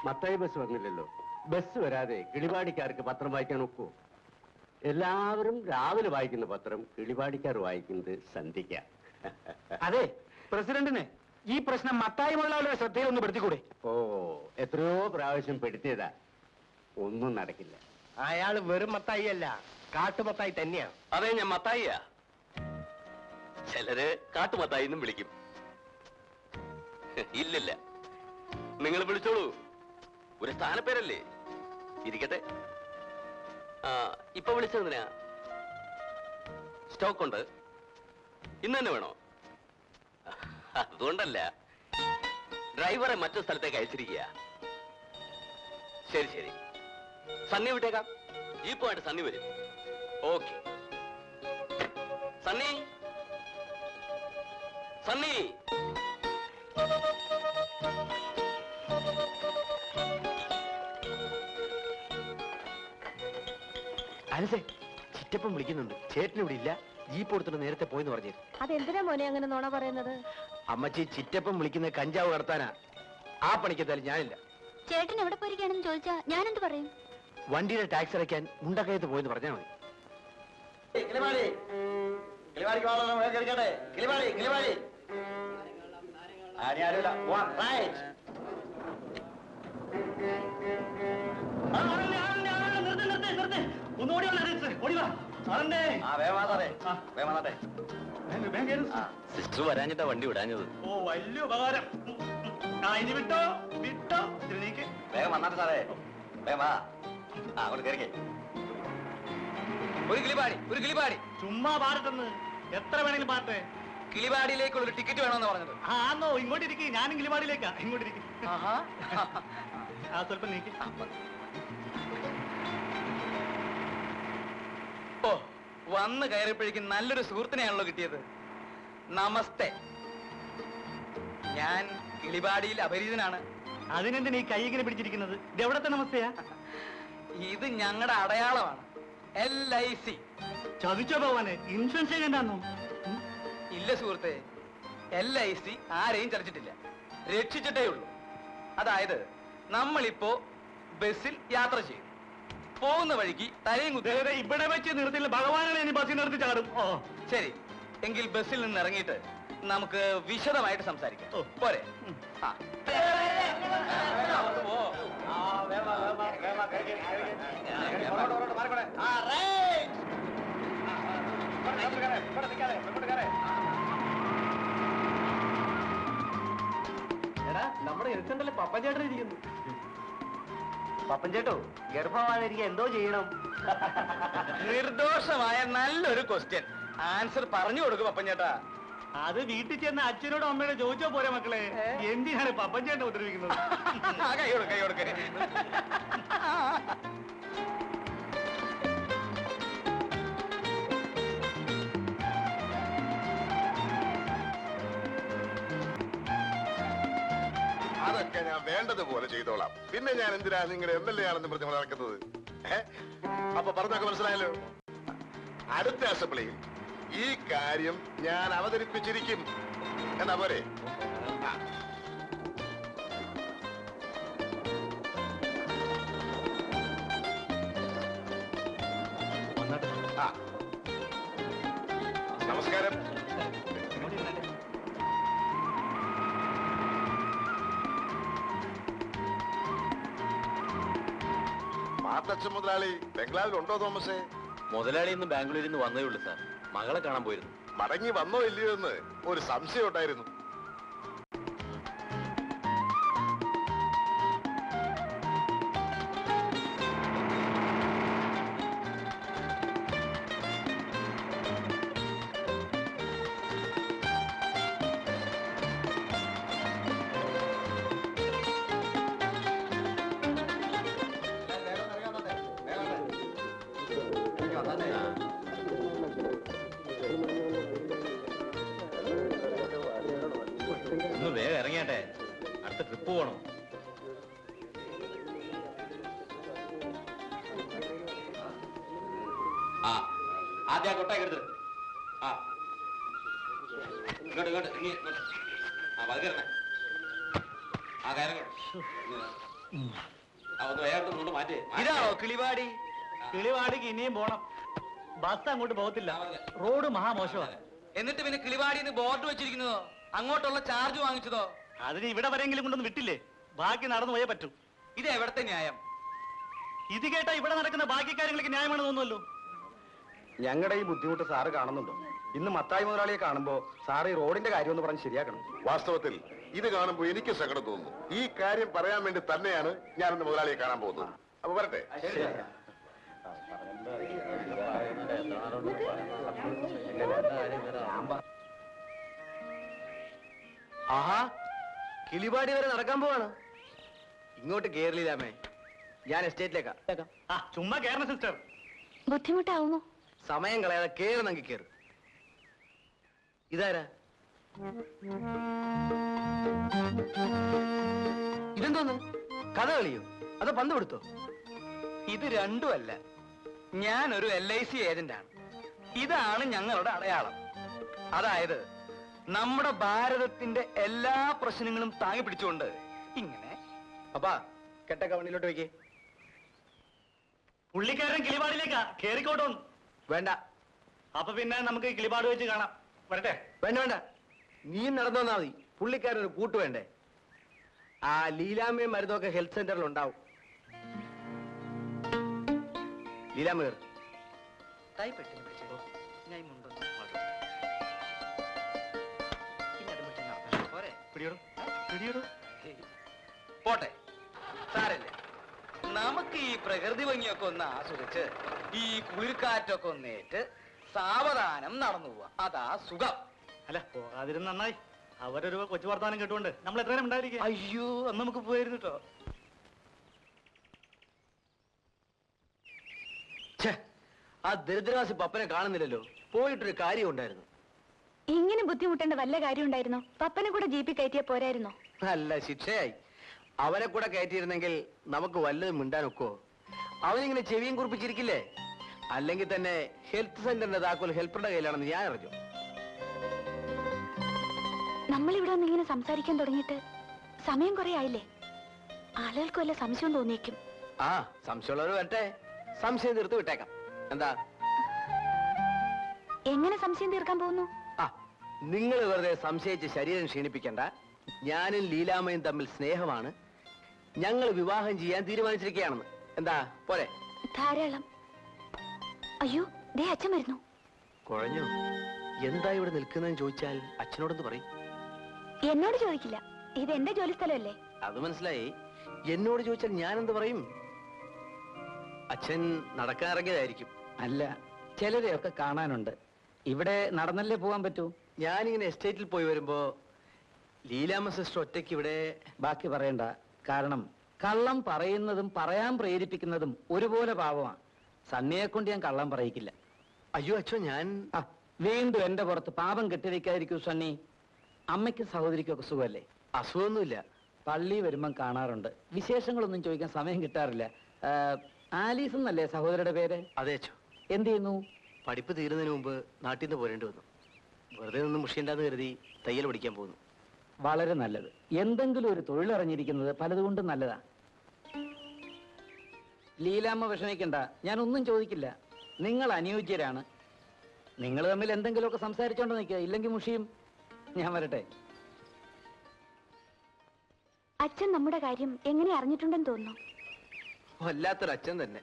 Mathai bus വന്നില്ലല്ലോ. Bus വരാതെ കിളിവാടിക്കാർക്ക് പത്രം വായിക്കാൻ ഒക്കുമോ? എല്ലാവരും രാവിലെ വായിക്കുന്ന പത്രം കിളിവാടിക്കാർ വായിക്കുന്നത് സന്ധിക്ക. അതെ, പ്രസിഡന്റിന് ഈ പ്രശ്നം മത്തായി മുതലാളിയുടെ ശ്രദ്ധയിൽ ഒന്ന് പെടുത്തിക്കൂടെ? ഓ, എത്രയോ പ്രാവശ്യം പെടുത്തിയതാ, ഒന്നും നടക്കില്ല. അയാള് വെറും മത്തായി അല്ല, കാട്ടുമത്തായി തന്നെയാ. അതെ, ഞാൻ മത്തായിയാ. ചിലര് കാട്ടുമത്തായി എന്നും വിളിക്കും. ഇല്ലില്ല, നിങ്ങൾ വിളിച്ചോളൂ, ഒരു സ്ഥാനപ്പേരല്ലേ, ഇരിക്കട്ടെ. ഇപ്പൊ വിളിച്ചതിനാ? സ്റ്റോക്ക് ഉണ്ട്, ഇന്ന് തന്നെ വേണോ? അതുകൊണ്ടല്ല, ഡ്രൈവറെ മറ്റു സ്ഥലത്തേക്ക് അയച്ചിരിക്കുക. ശരി ശരി, സണ്ണി വിട്ടേക്കാം. ജീപ്പുമായിട്ട് സണ്ണി വരും. ഓക്കെ. സണ്ണി, സണ്ണി. അനസേ, ചിറ്റപ്പം വിളിക്കുന്നുണ്ട്. ചേട്ടനിവിടെ ഇല്ല, ജീപ്പ് കൊടുത്തിട്ട് നേരത്തെ പോയെന്ന് പറഞ്ഞു. അതെന്തിനാ മോനെ അങ്ങനെ നോണ പറയുന്നത്? അമ്മച്ചി, ചിറ്റപ്പം വിളിക്കുന്ന കഞ്ചാവ് കടത്താനാ. ആ പണിക്കെത്താലും ഞാനില്ല. ചേട്ടൻ എവിടെ പോയിരിക്കുകയാണെന്ന് ചോദിച്ചാ ഞാൻ എന്ത് പറയും? വണ്ടിയുടെ ടാക്സ് അടയ്ക്കാൻ മുണ്ടക്കയത്ത് പോയെന്ന് പറഞ്ഞാൽ മതി. സിസ്റ്റർ വരാഞ്ഞിട്ടാ വണ്ടി വിടാഞ്ഞത്. ഓ, വലിയ ഉപകാരം. ഇനി വിട്ടോ വിട്ടോ, വേഗം വന്നാട്ടെ സാറേ, വേഗം വാ. അങ്ങോട്ട് കയറിക്കേ. ഒരു കിളിപാടി, ഒരു കിളിപാടി. ചുമ്മാ പാടട്ടെന്ന്, എത്ര വേണമെങ്കിലും പാട്ടെ. കിളിപാടിയിലേക്കുള്ള ഒരു ടിക്കറ്റ് വേണമെന്ന് പറഞ്ഞത്. ആന്നോ? ഇങ്ങോട്ട് ഇരിക്കും, ഞാനും കിളിപാടിയിലേക്കാ. ഇങ്ങോട്ട് ഇരിക്കും. സ്വല്പം നീക്കി. ഓ, വന്ന് കയറിയപ്പോഴേക്കും നല്ലൊരു സുഹൃത്തിനെയാണല്ലോ കിട്ടിയത്. നമസ്തേ. ഞാൻ കിളിപാടിയിൽ അപരിചിതനാണ്. അതിനെന്തിനാ ഈ കൈ ഇങ്ങനെ പിടിച്ചിരിക്കുന്നത്? ഇത് എവിടത്തെ നമസ്തയാ? ഇത് ഞങ്ങളുടെ അടയാളമാണ്, LIC. ചതിച്ചോ ഭഗവാനെ, ഇൻഷുറൻസ് ചെയ്യണ്ടാന്നോ? ഇല്ല സുഹൃത്തെ, LIC ആരെയും ചതിച്ചിട്ടില്ല, രക്ഷിച്ചിട്ടേ ഉള്ളൂ. അതായത് നമ്മളിപ്പോ ബസ്സിൽ യാത്ര ചെയ്യും, പോകുന്ന വഴിക്ക് തലയും കുത്തി. ഇവിടെ വെച്ച് നിർത്തില്ല, ഭഗവാനാണ് ഇനി ബസ്സിൽ നിർത്തി ചാടും. ഓ ശരി, എങ്കിൽ ബസ്സിൽ നിന്ന് ഇറങ്ങിയിട്ട് നമുക്ക് വിശദമായിട്ട് സംസാരിക്കാം. പോരെ? എടാ, നമ്മുടെ എഴുത്തണ്ടല്ലേ പപ്പൻ ചേട്ടൻ ഇരിക്കുന്നു. പപ്പൻ ചേട്ടോ, ഗർഭമായിരിക്കും എന്തോ ചെയ്യണം? നിർദോഷമായ നല്ലൊരു ക്വസ്റ്റ്യൻ. ആൻസർ പറഞ്ഞു കൊടുക്കും പപ്പൻ ചേട്ടാ. അത് വീട്ടിൽ ചെന്ന് അച്ഛനോടും അമ്മയോടും ചോദിച്ചോ പോരെ മക്കളെ, എന്തിനാണ് പപ്പൻ ചേട്ടനെ ഉപദ്രവിക്കുന്നത്? കൈ കൊടുക്ക, കൈ കൊടുക്ക. അതൊക്കെ ഞാൻ വേണ്ടതുപോലെ ചെയ്തോളാം. പിന്നെ ഞാൻ എന്തിനാ നിങ്ങളുടെ MLA ആണെന്ന് പറഞ്ഞ് നടക്കുന്നത്? അപ്പൊ പറഞ്ഞൊക്കെ മനസ്സിലായല്ലോ. അടുത്ത അസംബ്ലിയിൽ ഈ കാര്യം ഞാൻ അവതരിപ്പിച്ചിരിക്കും. എന്നാ പോരെ? നമസ്കാരം. മാത്തച്ഛൻ മുതലാളി ബംഗ്ലാവിലുണ്ടോ തോമസേ? മുതലാളി ഇന്ന് ബാംഗ്ലൂരിൽ നിന്ന് വന്നേ ഉള്ളൂ സാർ. മകളെ കാണാൻ പോയിരുന്നു. മടങ്ങി വന്നോ ഇല്ലയോ എന്ന് ഒരു സംശയം ഉണ്ടായിരുന്നു. ഒന്ന് വേഗം ഇറങ്ങിയാട്ടെ, അടുത്ത ട്രിപ്പ് പോകണം. ആദ്യം കൊട്ടാക്കി എടുത്ത്. ഇങ്ങോട്ട് ഇങ്ങോട്ട് ഇങ്ങോട്ട്. പതുക്കെ ആ കയറങ്ങോട്ട്. ഇതാണോ കിളിവാടി? കിളിവാടിക്ക് ഇനിയും പോണം. ബസ് അങ്ങോട്ട് പോകത്തില്ല, റോഡ് മഹാമോശമാണ്. എന്നിട്ട് പിന്നെ കിളിവാടിന്ന് ബോർഡ് വെച്ചിരിക്കുന്നതോ? അങ്ങോട്ടുള്ള ചാർജ് വാങ്ങിച്ചതോ? അതിന് ഇവിടെ വരെങ്കിലും കൊണ്ടൊന്ന് വിട്ടില്ലേ? ബാക്കി നടന്നു പോയേ പറ്റൂ. ഇത് എവിടത്തെ ന്യായം? ഇത് കേട്ടാ ഇവിടെ നടക്കുന്ന ബാക്കി കാര്യങ്ങൾക്ക് ന്യായമാണ് തോന്നുമല്ലോ. ഞങ്ങളുടെ ഈ ബുദ്ധിമുട്ട് സാറ് കാണുന്നുണ്ടോ? ഇന്ന് മത്തായി മുതലാളിയെ കാണുമ്പോ സാറ് ഈ റോഡിന്റെ കാര്യം ഒന്ന് പറഞ്ഞ് ശരിയാക്കണം. വാസ്തവത്തിൽ ഇത് കാണുമ്പോൾ എനിക്ക് സങ്കടം തോന്നുന്നു. ഈ കാര്യം പറയാൻ വേണ്ടി തന്നെയാണ് ഞാൻ ഇന്ന് മുതലാളിയെ കാണാൻ പോകുന്നത്. അപ്പൊ വരട്ടെ. ആഹാ, കിളിപാടി വരെ നടക്കാൻ പോവാണ്. ഇങ്ങോട്ട് കേരളീലാമേ, ഞാൻ എസ്റ്റേറ്റിലേക്കാ. ആ ചുമ്മാ കേരള സിസ്റ്റർ. ബുദ്ധിമുട്ടാവുമോ? സമയം കളയാതെ കേറണമെങ്കിൽ കേറ്. ഇതാരാ? ഇതെന്തോന്ന്? കഥ കളിയോ അതോ പന്ത് കൊടുത്തോ? ഇത് രണ്ടുമല്ല. ഞാനൊരു LIC ഏജന്റാണ്. ഇതാണ് ഞങ്ങളുടെ അടയാളം. അതായത് നമ്മുടെ ഭാരതത്തിന്റെ എല്ലാ പ്രശ്നങ്ങളും താങ്ങി പിടിച്ചുകൊണ്ട് ഇങ്ങനെ. അപ്പാ കെട്ടൊക്കെ വണ്ടിയിലോട്ട് വെക്കേ. പുള്ളിക്കാരൻ കിളിപാടിലേക്കാ, കേറിക്കോട്ടോന്ന്. വേണ്ട. അപ്പൊ പിന്നെ നമുക്ക് കിളിപാട് വെച്ച് കാണാം. വരട്ടെ. വേണ്ട വേണ്ട, നീ നടന്നു വന്നാ മതി. പുള്ളിക്കാരൊരു കൂട്ട് വേണ്ടേ? ആ ലീലാമ്മയും മരുന്നൊക്കെ ഹെൽത്ത് സെന്ററിൽ ഉണ്ടാവും. ലീലാമ്മ കേറ്. പോട്ടെ, സാരല്ലേ. നമുക്ക് ഈ പ്രകൃതി ഭംഗിയൊക്കെ ഒന്ന് ആസ്വദിച്ച് ഈ കുളിർക്കാറ്റൊക്കെ ഒന്നേറ്റ് സാവധാനം നടന്നു പോവാ. അതാ സുഖം. അല്ല, പോകാതിരുന്ന് നന്നായി. അവരൊരു കൊച്ചു വർത്താനം കേട്ടുകൊണ്ട് നമ്മൾ എത്ര നേരം ഉണ്ടായിരിക്കും. അയ്യോ, അന്ന് നമുക്ക് പോയിരുന്നു കേട്ടോ. ആ ദരിദ്രവാസി പപ്പനെ കാണുന്നില്ലല്ലോ. പോയിട്ടൊരു കാര്യം ഉണ്ടായിരുന്നു. ഇങ്ങനെ ബുദ്ധിമുട്ടേണ്ട വല്ല കാര്യം ഉണ്ടായിരുന്നോ? പപ്പനെ കൂടെ ജീപ്പിൽ കയറ്റിയാ പോരായിരുന്നോ? നല്ല ശിക്ഷയായി. അവനെ കൂടെ കയറ്റിയിരുന്നെങ്കിൽ നമുക്ക് വല്ലതും മിണ്ടാനൊക്കോ? അവനിങ്ങനെ ചെവിയും കുറിപ്പിച്ചിരിക്കില്ലേ? അല്ലെങ്കിൽ തന്നെ ഹെൽത്ത് സെന്ററിന്റെ താക്കോൽ ഹെൽപ്പറുടെ കയ്യിലാണെന്ന് ഞാൻ അറിഞ്ഞു. നമ്മളിവിടെ ഒന്ന് ഇങ്ങനെ സംസാരിക്കാൻ തുടങ്ങിയിട്ട് സമയം കുറെ ആയില്ലേ? ആളുകൾക്ക് വല്ല സംശയം തോന്നിയേക്കും. ആ, സംശയമുള്ളവർ വരട്ടെ, സംശയം തീർത്ത് വിട്ടേക്കാം. എന്താ? എങ്ങനെ സംശയം തീർക്കാൻ പോകുന്നു? ആ, നിങ്ങൾ വെറുതെ സംശയിച്ച് ശരീരം ക്ഷീണിപ്പിക്കണ്ട. ഞാനും ലീലാമ്മയും തമ്മിൽ സ്നേഹമാണ്. ഞങ്ങൾ വിവാഹം ചെയ്യാൻ തീരുമാനിച്ചിരിക്കുകയാണെന്ന്. എന്താ പോരെ? ധാരാളം. അയ്യോ, ദേ അച്ഛൻ വരുന്നു. കുഴഞ്ഞു. എന്താ ഇവിടെ നിൽക്കുന്നതെന്ന് ചോദിച്ചാൽ അച്ഛനോടൊന്ന് പറയും. എന്നോട് ചോദിക്കില്ല, ഇത് എന്റെ ജോലി സ്ഥലമല്ലേ. അത് മനസ്സിലായി. എന്നോട് ചോദിച്ചാൽ ഞാൻ എന്ത് പറയും? അച്ഛൻ നടക്കാൻ ഇറങ്ങിയതായിരിക്കും. അല്ല, ചിലരെയൊക്കെ കാണാനുണ്ട്. ഇവിടെ നടന്നല്ലേ പോകാൻ പറ്റൂ. ഞാനിങ്ങനെ എസ്റ്റേറ്റിൽ പോയി വരുമ്പോ ലീലാമ്മ സിസ്റ്റർ ഒറ്റയ്ക്ക് ഇവിടെ. ബാക്കി പറയണ്ട. കാരണം കള്ളം പറയുന്നതും പറയാൻ പ്രേരിപ്പിക്കുന്നതും ഒരുപോലെ പാവമാണ്. സണ്ണിയെ കൊണ്ട് ഞാൻ കള്ളം പറയിക്കില്ല. അയ്യോ അച്ഛോ, ഞാൻ ആ, വീണ്ടും എന്റെ പുറത്ത് പാപം കെട്ടിവെക്കാതിരിക്കൂ സണ്ണി. അമ്മയ്ക്കും സഹോദരിക്കും ഒക്കെ സുഖമല്ലേ? അസുഖമൊന്നുമില്ല. പള്ളി വരുമ്പം കാണാറുണ്ട്. വിശേഷങ്ങളൊന്നും ചോദിക്കാൻ സമയം കിട്ടാറില്ല. ആലീസ് എന്നല്ലേ സഹോദരിയുടെ പേര്? അതെ അച്ഛോ. എന്ത് ചെയ്യുന്നു? പഠിപ്പ് തീരുന്നതിന് മുമ്പ് നാട്ടിൽ നിന്ന് പോരേണ്ടി വന്നു. വെറുതെ നിന്ന് മുഷിയണ്ടെന്ന് കരുതി തയ്യൽ പഠിക്കാൻ പോകുന്നു. വളരെ നല്ലത്. എന്തെങ്കിലും ഒരു തൊഴിലറിഞ്ഞിരിക്കുന്നത് പലതുകൊണ്ടും നല്ലതാ. ലീലാമ്മ വിഷമിക്കണ്ട, ഞാനൊന്നും ചോദിക്കില്ല. നിങ്ങൾ അനുയോജ്യരാണ്. നിങ്ങൾ തമ്മിൽ എന്തെങ്കിലുമൊക്കെ സംസാരിച്ചോണ്ട് നിൽക്കുക, ഇല്ലെങ്കിൽ മുഷിയും. ഞാൻ വരട്ടെ. അച്ഛൻ നമ്മുടെ കാര്യം എങ്ങനെ അറിഞ്ഞിട്ടുണ്ടെന്ന് തോന്നുന്നു. വല്ലാത്തൊരു അച്ഛൻ തന്നെ.